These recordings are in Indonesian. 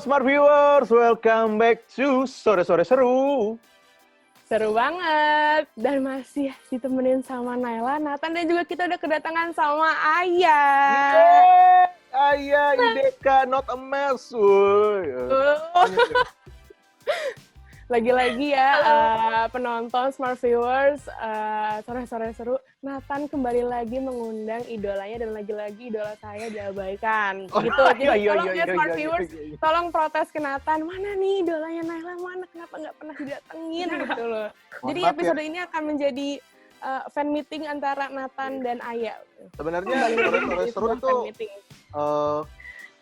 Smart Viewers, welcome back to Sore-Sore Seru. Seru banget, dan masih ditemenin sama Naila, Nathan, dan juga kita udah kedatangan sama Ayah. Ayah, IDK, not a mess. Lagi-lagi ya, penonton Smart Viewers, Sore-Sore Seru, Nathan kembali lagi mengundang idolanya, dan lagi-lagi idola saya diabaikan. Gitu, jadi tolong ya Smart Viewers, tolong protes ke Nathan, mana nih idolanya Naila, mana, kenapa nggak pernah didatengin gitu loh. Jadi episode ini akan menjadi fan meeting antara Nathan dan Aya. Sebenarnya Sore-Sore Seru itu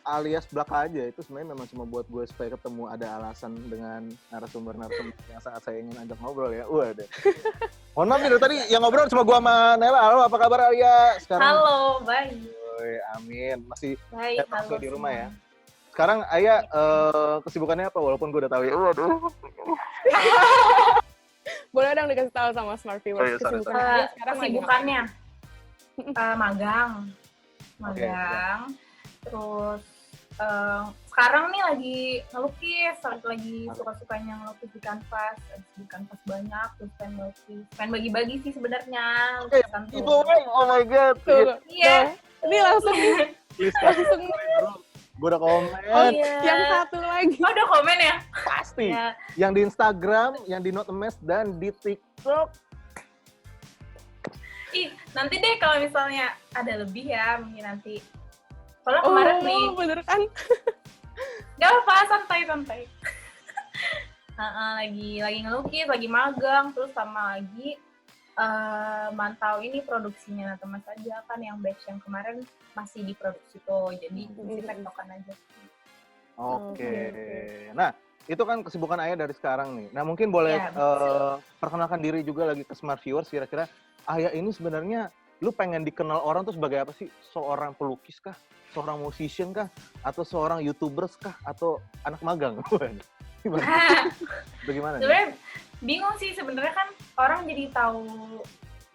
alias belaka aja, itu sebenarnya memang cuma buat gue supaya ketemu ada alasan dengan narasumber-narasumber yang saat saya ingin ajak ngobrol ya. Waduh. Mohon maaf nih tadi yang ngobrol cuma gue sama Naila. Halo, apa kabar Alia? Sekarang. Halo, baik. Amin. Masih baik, halo di rumah ya. Sekarang Aya kesibukannya apa? Walaupun gue udah tahu ya. Waduh. Boleh dong dikasih tahu sama Smart Viewers kesibukannya. Magang. Terus sekarang nih lagi ngelukis, lagi suka-sukanya ngelukis di kanvas. Di kanvas banyak, terus pengen ngelukis. Pengen bagi-bagi sih sebenarnya. Oh my god. Iya. Ini langsung gue udah komen. Oh, yang satu lagi. Oh, udah komen ya? Pasti. Ya. Yang di Instagram, yang di Not a Mess, dan di TikTok. Ih, nanti deh kalau misalnya ada lebih ya, mungkin nanti. Kalau kemarin nih. Oh, bener kan? Gak apa, santai. Lagi ngelukis, lagi magang, terus sama lagi mantau ini produksinya teman saja kan yang batch yang kemarin masih diproduksi tuh, jadi masih tektokan aja. Oke. Nah, itu kan kesibukan Ayah dari sekarang nih. Nah, mungkin boleh perkenalkan diri juga lagi ke Smart Viewers, kira-kira Ayah ini sebenarnya lu pengen dikenal orang tuh sebagai apa sih? Seorang pelukis kah? Seorang musician kah? Atau seorang YouTubers kah? Atau anak magang? Bagaimana? Sebenarnya bingung sih, sebenarnya kan orang jadi tahu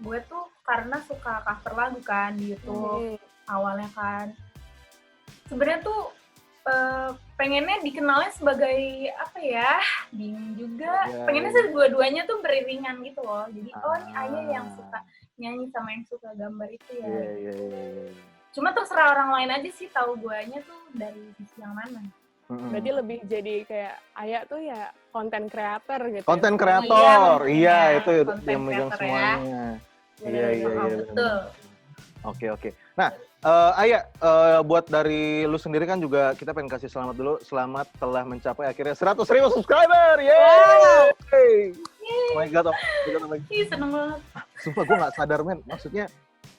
gue tuh karena suka cover lagu kan di YouTube awalnya kan. Sebenarnya tuh pengennya dikenalnya sebagai apa ya? Bingung juga. Pengennya sih dua-duanya tuh beriringan gitu loh. Jadi ini Ayah yang suka nyanyi sama yang suka gambar itu ya. Cuma terserah orang lain aja sih tahu guanya tuh dari sisi yang mana. Berarti lebih jadi kayak Ayah tuh ya konten creator gitu. Konten kreator, iya itu yang megang ya. semuanya. Iya. Betul. Oke. Nah, Ayah, buat dari lu sendiri kan juga kita pengen kasih selamat dulu. Selamat telah mencapai akhirnya 100.000 subscriber. Yeay! Oh my god, Ih, seneng banget. Sumpah gue gak sadar, men. Maksudnya,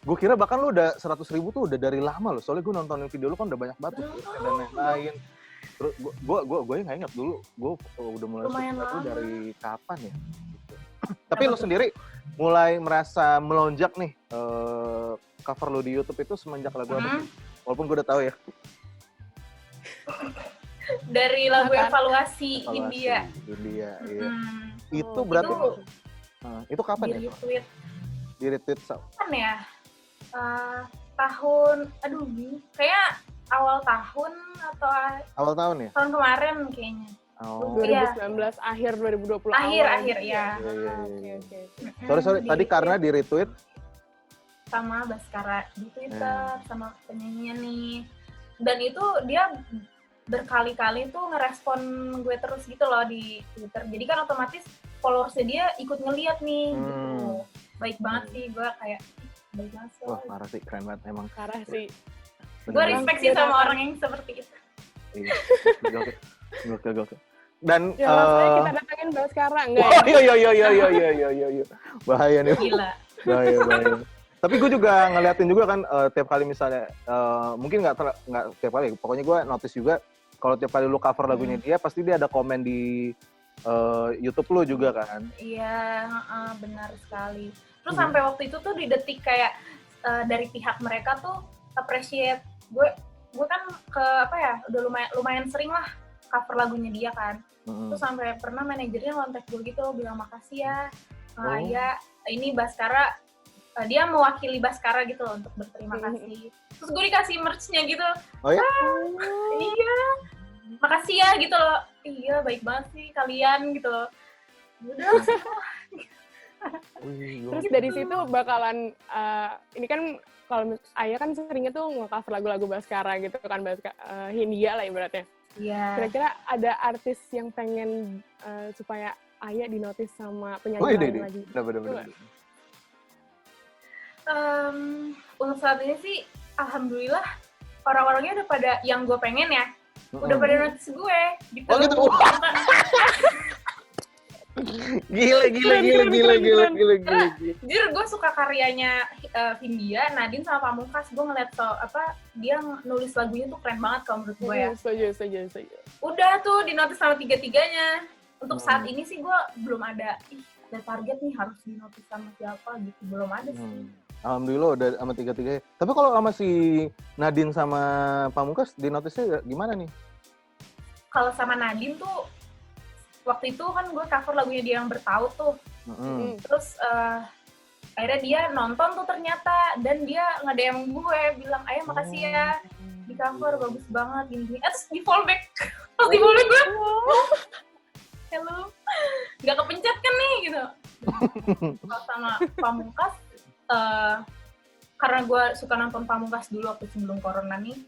gue kira bahkan lu udah 100.000 tuh udah dari lama loh. Soalnya gue nontonin video lu kan udah banyak banget dan lain-lain. Terus gue nggak ingat dulu. Gue udah mulai subscribe lu dari kapan ya? Gitu. Tapi lu sendiri mulai merasa melonjak nih cover lu di YouTube itu semenjak lagu apa? Walaupun gue udah tahu ya. Dari lagu evaluasi India. Iya. Itu berarti itu kapan ya? Di retweet. Kapan ya? Tahun, kayak awal tahun atau awal tahun ya? Tahun kemarin kayaknya. 2019 akhir 2020 akhir ya. Oke. Sorry tadi karena di retweet sama Baskara di Twitter sama penyanyinya nih. Dan itu dia berkali-kali tuh ngerespon gue terus gitu loh di Twitter. Jadi kan otomatis followersnya dia ikut ngeliat nih gitu. Baik banget sih, gue kayak baik banget. Wah, parah sih, keren banget emang. Parah sih. Gue respect sih sama orang yang seperti itu. Iya, gokil. Dan ya, kita datangin Baskara enggak ya? Iya. Bahaya nih. Gila. Bahaya. Tapi gue juga ngeliatin juga kan tiap kali misalnya mungkin nggak tiap kali, pokoknya gue notice juga kalau tiap kali lu cover lagunya dia pasti dia ada komen di YouTube lu juga kan? Iya, benar sekali. Terus sampai waktu itu tuh di detik kayak dari pihak mereka tuh appreciate gue kan udah lumayan sering lah cover lagunya dia kan. Terus sampai pernah manajernya ngontak gue gitu bilang makasih ya Ayah, ini Baskara, dia mewakili Baskara gitu loh untuk berterima kasih. Terus gue dikasih merch-nya gitu. Oh ya? Iya. makasih ya gitu loh. Iya baik banget sih kalian gitu loh. Udah. Terus dari situ bakalan ini kan kalau Ayah kan seringnya tuh nge-cover lagu-lagu Baskara gitu kan, Hindia lah ibaratnya. Iya. Kira-kira ada artis yang pengen supaya Ayah dinotis sama penyanyi lain lagi? Bener. Untuk saat ini sih alhamdulillah orang-orangnya udah pada yang gue pengen ya. Udah pada notice gue gitu. Oh gitu. Gila. Jujur gue suka karyanya Hindia, Nadine sama Pamungkas. Gue ngeliat dia nulis lagunya tuh keren banget kalau menurut gue ya. Setuju. Udah tuh dinotis sama tiga-tiganya. Untuk saat ini sih gue belum ada target nih harus dinotis sama siapa gitu, belum ada sih. Alhamdulillah udah sama tiga-tiganya. Tapi kalau sama si Nadine sama Pamungkas dinotisnya gimana nih? Kalau sama Nadine tuh waktu itu kan gue cover lagunya dia yang bertaut tuh. Terus akhirnya dia nonton tuh ternyata dan dia nge-DM gue bilang, "Ayah makasih ya di cover bagus banget gini." Terus di fallback. Pas di fallback gue, "Hello. Nggak kepencet kan nih?" gitu. Kalau sama Pamungkas karena gue suka nonton Pamungkas dulu waktu sebelum corona nih,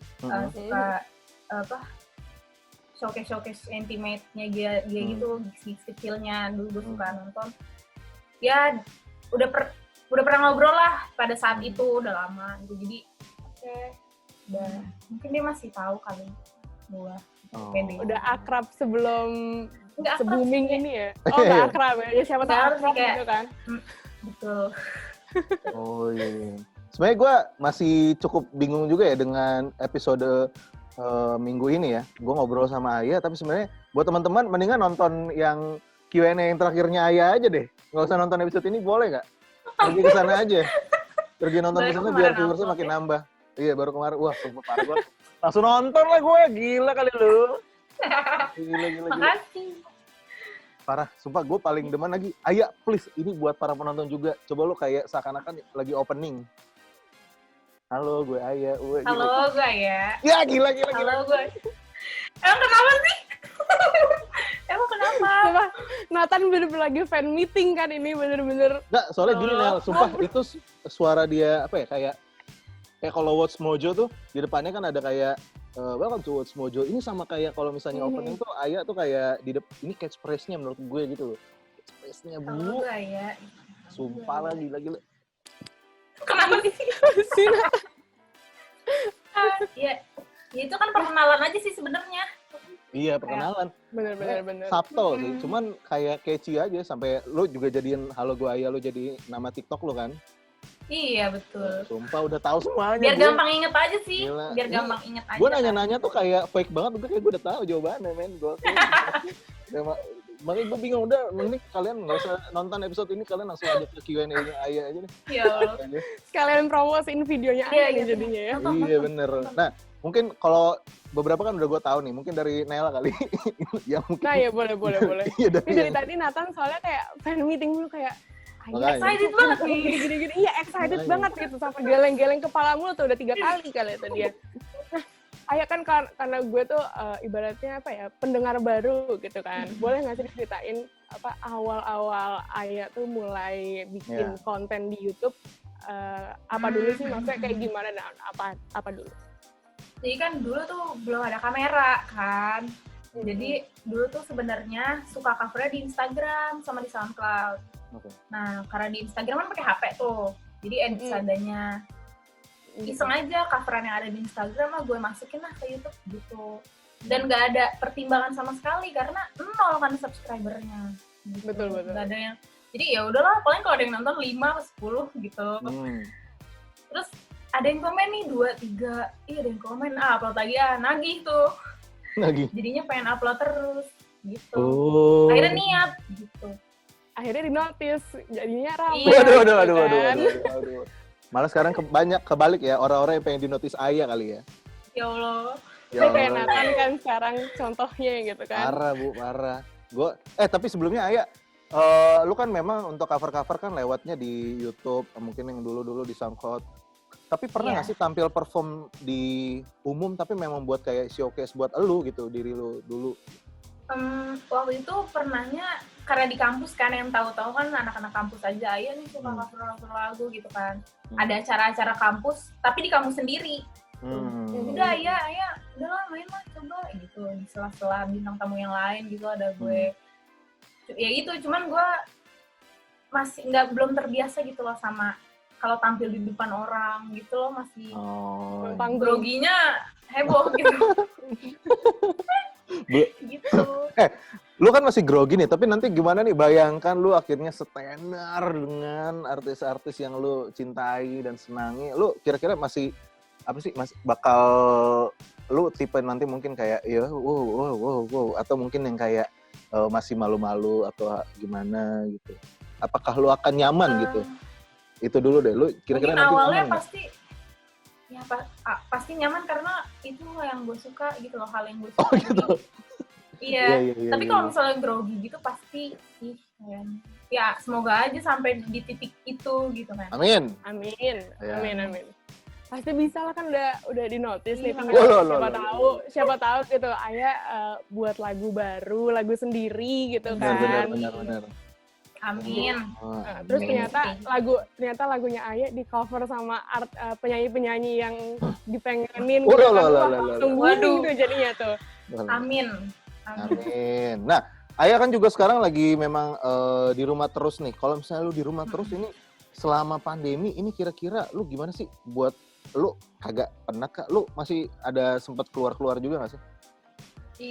suka showcase intimate-nya dia gitu, gigs kecilnya dulu gue suka nonton. Ya udah pernah ngobrol lah pada saat itu, udah lama gitu. Jadi udah mungkin dia masih tahu kali gue. Udah akrab sebelum Nggak akrab booming sih, ini ya. Oh nggak akrab ya, siapa tahu akrab kayak, gitu kan. Betul. Oh iya. Sebenarnya gue masih cukup bingung juga ya dengan episode minggu ini ya. Gue ngobrol sama Ayah, tapi sebenarnya buat teman-teman mendingan nonton yang Q&A yang terakhirnya Ayah aja deh. Nggak usah nonton episode ini, boleh nggak? Pergi ke sana aja. Pergi nonton ke sana biar viewersnya makin nambah. Iya, baru kemarin. Wah, sumpah parah gue. Langsung nonton lah gue. Gila kali lu. Gila. Makasih. Parah, sumpah gue paling demen lagi. Ayah, please, ini buat para penonton juga. Coba lu kayak seakan-akan lagi opening. Halo, gue Ayah. Halo, gue Ayah. Ya, gila. Halo, gue. Emang kenapa sih? Emang kenapa? Sumpah, Nathan bener-bener lagi fan meeting kan ini, bener-bener. Nggak, soalnya gini Nel, sumpah itu suara dia apa ya, kayak kalau Watch Mojo tuh di depannya kan ada kayak welcome to Watch Mojo. Ini sama kayak kalau misalnya opening tuh Ayah tuh kayak ini catchphrase-nya menurut gue gitu loh. Catchphrase-nya Halo, gue Ayah. Sumpah lah, gila. Kenapa sih? Ya itu kan perkenalan aja sih sebenarnya. Iya, perkenalan. Bener. Subtle sih, cuman kayak catchy aja sampai lu juga jadiin Halo Gue Ayah, lu jadi nama TikTok lu kan. Iya, betul. Sumpah udah tahu semuanya. Biar gampang inget aja sih. Gila. Biar gampang inget aja. Gue nanya-nanya tuh kayak fake banget, kayak gue udah tahu jawabannya, men. Makanya gue bingung, udah mending kalian nggak usah nonton episode ini, kalian langsung aja ke Q&A-nya Ayah aja deh. Iya. Sekalian promosiin videonya Ayah nih jadinya ya. Iya bener. Nah, mungkin kalau beberapa kan udah gue tahu nih, mungkin dari Nela kali. Yang mungkin... Nah ya boleh. Iya, Ini dari tadi Nathan soalnya kayak fan meeting dulu kayak excited banget nih. Gini. Iya, excited banget gitu. Sampai geleng-geleng kepala mulu tuh udah 3 kali itu dia. Nah, Ayah kan karena gue tuh ibaratnya apa ya, pendengar baru gitu kan. Boleh nggak sih diceritain apa awal-awal Ayah tuh mulai bikin konten di YouTube apa dulu sih, maksudnya kayak gimana dan apa dulu? Jadi kan dulu tuh belum ada kamera kan. Jadi dulu tuh sebenarnya suka covernya di Instagram sama di SoundCloud. Nah, karena di Instagram kan pakai HP tuh. Jadi edit seadanya. Iseng aja coveran yang ada di Instagram lah gue masukin lah ke YouTube gitu. Dan nggak ada pertimbangan sama sekali karena 0 kan subscribernya. Gitu. Betul. Nggak ada yang. Jadi ya udahlah, paling kalau ada yang nonton 5 atau 10 gitu. Terus ada yang komen nih 2, 3. Iya, ada yang komen, upload lagi nagih tuh. Nagih. Jadinya pengen upload terus gitu. Oh. Akhirnya niat gitu. Akhirnya di notice, jadinya ramai. Iya. Waduh. Malah sekarang banyak kebalik ya, orang-orang yang pengen di notice Ayah kali ya. Ya Allah. Kayak Nathan kan sekarang contohnya gitu kan. Parah. Tapi sebelumnya Ayah, lu kan memang untuk cover-cover kan lewatnya di YouTube, mungkin yang dulu di SoundCloud. Tapi pernah Iya. nggak sih tampil perform di umum tapi memang buat kayak showcase buat elu gitu, diri lu dulu? Waktu itu pernahnya karena di kampus kan, yang tahu-tahu kan anak-anak kampus aja, Aya nih suka cover lagu gitu kan. Ada acara-acara kampus, tapi di kampus sendiri. Udah Aya, udahlah main lah coba gitu. Di sela-sela bintang tamu yang lain gitu ada gue. Ya gitu, cuman gue masih belum terbiasa gitu loh sama kalau tampil di depan orang gitu loh, masih Panggung. groginya heboh gitu. Gitu. Lu kan masih grogi nih, tapi nanti gimana nih, bayangkan lu akhirnya setenar dengan artis-artis yang lu cintai dan senangi. Lu kira-kira masih apa sih, bakal lu tipe nanti mungkin kayak ya wow atau mungkin yang kayak masih malu-malu atau gimana gitu. Apakah lu akan nyaman gitu? Itu dulu deh, lu kira-kira nanti awalnya nyaman pasti ya pasti nyaman karena itu yang gue suka gitu loh, hal yang gue suka. Oh gitu. Iya. Tapi kalau misalnya grogi gitu pasti sih ya semoga aja sampai di titik itu gitu kan. Amin. Amin. Pasti bisa lah, kan udah dinotis nih. Siapa tahu gitu Aya buat lagu baru, lagu sendiri gitu kan. Benar. Amin. Terus ternyata lagunya Aya di cover sama penyanyi-penyanyi yang dipengenin. Tungguin gitu jadinya tuh. Amin. Nah, Aya kan juga sekarang lagi memang di rumah terus nih. Kalau misalnya lu di rumah terus ini selama pandemi ini, kira-kira lu gimana sih? Buat lu kagak pernah kak? Lu masih ada sempat keluar-keluar juga nggak sih?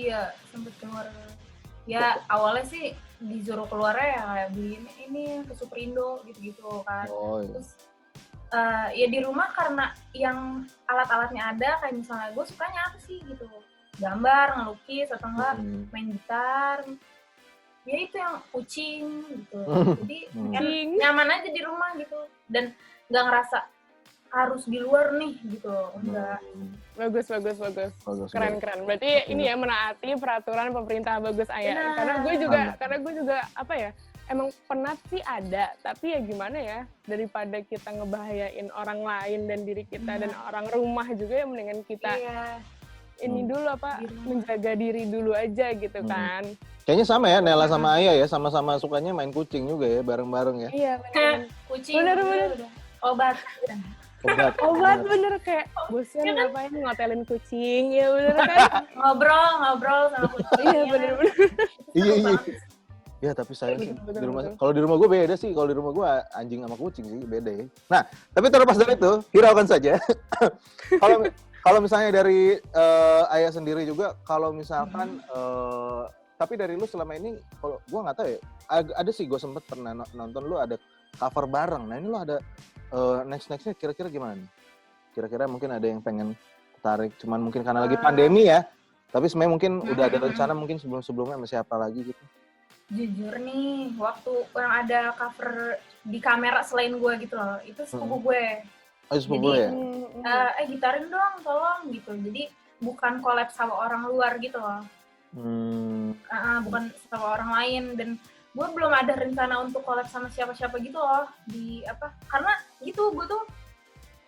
Iya, sempat keluar. Ya awalnya sih disuruh keluarnya ya kayak beli ini ke Superindo gitu-gitu kan. Terus ya di rumah karena yang alat-alatnya ada, kayak misalnya gue sukanya apa sih gitu, gambar, ngelukis atau enggak main gitar, ya itu yang kucing gitu. Jadi nyaman aja di rumah gitu dan nggak ngerasa harus di luar nih gitu, enggak. Bagus. Keren. Berarti ini ya menaati peraturan pemerintah. Bagus Aya. Karena gue juga apa ya, emang penat sih ada, tapi ya gimana ya, daripada kita ngebahayain orang lain dan diri kita dan orang rumah juga, ya mendingan kita ini dulu menjaga diri dulu aja gitu kan. Kayaknya sama ya, Nela sama Aya ya, sama-sama sukanya main kucing juga ya, bareng-bareng ya. Iya benar. Kucing. Bener. Obat bener, kayak bosan ngapain ngotelin kucing, ya bener kan. ngobrol sama kucing. Iya bener. Iya. Ya tapi saya sih di rumah, kalau di rumah gue beda sih. Kalau di rumah gue anjing sama kucing sih beda ya. Nah, tapi terlepas dari itu, hiraukan saja. Kalau misalnya dari Aya sendiri juga, kalau misalkan tapi dari lu selama ini, kalau gue nggak tahu ya, ada sih gue sempet pernah nonton lu ada cover bareng. Nah ini lu ada nextnya kira-kira gimana nih? Kira-kira mungkin ada yang pengen tarik, cuman mungkin karena lagi pandemi ya. Tapi sebenarnya mungkin udah ada rencana mungkin sebelum-sebelumnya sama siapa lagi gitu. Jujur nih, waktu yang ada cover di kamera selain gue gitu loh, itu sepupu gue. Oh, sepupu ya? Gitarin dong, tolong gitu. Jadi bukan collab sama orang luar gitu loh. Bukan sama orang lain, dan gue belum ada rencana untuk collab sama siapa-siapa gitu loh karena gitu gue tuh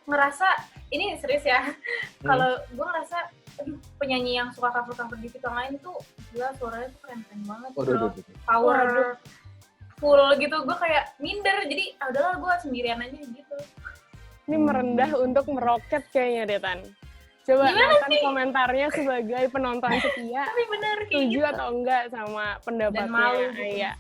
ngerasa, ini serius ya, kalau gue ngerasa penyanyi yang suka cover di film lain itu gila, suaranya tuh keren banget gitu, power full gitu, gue kayak minder, jadi udahlah gue sendirian aja gitu. Ini merendah untuk meroket kayaknya deh, Tan. Coba Nathan komentarnya sebagai penonton setia. Tapi bener kayak setuju gitu. atau enggak sama pendapatnya Aya?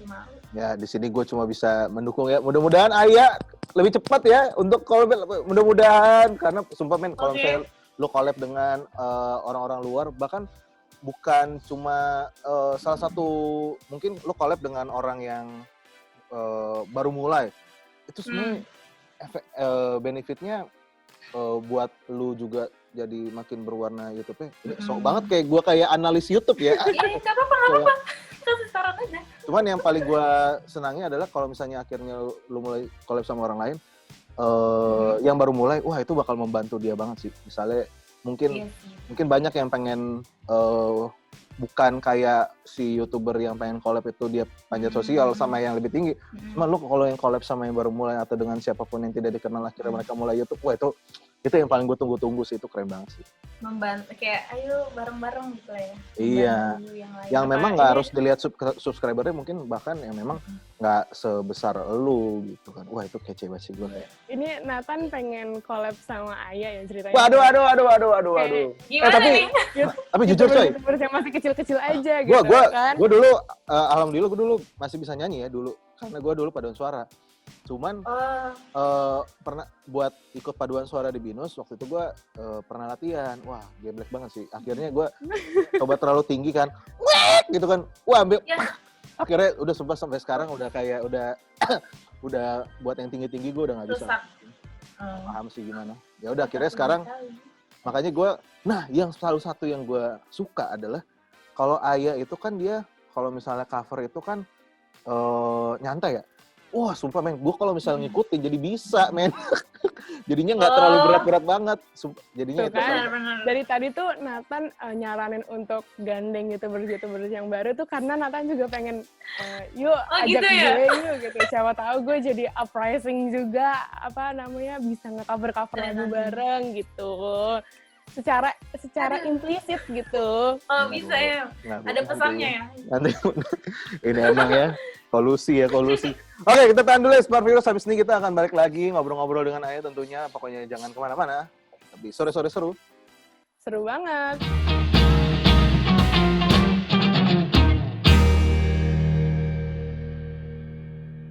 Ya di sini gue cuma bisa mendukung ya. Mudah-mudahan Aya lebih cepat ya untuk collab. Mudah-mudahan, karena sumpah men, kalau misalnya lu collab dengan orang-orang luar, bahkan bukan cuma salah satu, mungkin lu collab dengan orang yang baru mulai, itu sebenarnya benefitnya buat lu juga jadi makin berwarna YouTube-nya. Sok banget kayak gue kayak analis YouTube ya. Iya, nggak apa-apa. Kasih saran aja. Cuman yang paling gue senangnya adalah kalau misalnya akhirnya lu mulai collab sama orang lain, yang baru mulai, wah itu bakal membantu dia banget sih. Misalnya mungkin banyak yang pengen bukan kayak si YouTuber yang pengen collab itu dia panjat sosial sama yang lebih tinggi. Cuma lu kalau yang collab sama yang baru mulai atau dengan siapapun yang tidak dikenal, akhirnya mereka mulai YouTube, wah itu Itu yang paling gue tunggu-tunggu sih, itu keren banget sih. Membantu kayak ayo bareng-bareng gitu lah ya. Iya. Membantu yang lain. Yang Apa memang nggak ini- harus dilihat subscribernya, mungkin bahkan yang memang nggak sebesar lu gitu kan. Wah itu kece banget sih gue kayak. Ini Nathan pengen collab sama Aya ya ceritanya. Waduh. Gimana tapi nih? tapi jujur coy, YouTuber yang masih kecil-kecil aja gitu kan. gue dulu alhamdulillah gue dulu masih bisa nyanyi ya dulu, karena gue dulu paduan suara. Cuman pernah buat ikut paduan suara di BINUS, waktu itu gue pernah latihan. Wah, geblek banget sih. Akhirnya gue coba terlalu tinggi kan. Wek gitu kan. Wah, ambil. Ya. Akhirnya udah sampai sekarang udah kayak udah buat yang tinggi-tinggi gue udah nggak bisa. Rusak. Paham sih gimana. Ya udah akhirnya sekarang makanya gue, yang salah satu yang gue suka adalah kalau Aya itu kan dia kalau misalnya cover itu kan nyantai ya. Wah, sumpah men, gue kalau misalnya ngikutin jadi bisa men. Jadinya nggak terlalu berat-berat banget. Jadinya Tuh itu kan. Benar-benar. Dari tadi tuh Nathan nyaranin untuk gandeng YouTuber-YouTuber yang baru tuh karena Nathan juga pengen yuk ajak gitu ya? gue yuk gitu. Siapa tahu gue jadi uprising juga bisa nge-cover lagu bareng gitu. Secara implisit gitu. Oh bisa ya. Ada pesannya ya. Nanti ini emang ya kolusi. Oke, kita tahan dulu ya Smart Viewers. Habis ini kita akan balik lagi ngobrol-ngobrol dengan Aya tentunya. Pokoknya jangan kemana-mana. Tapi sore-sore seru. Seru banget.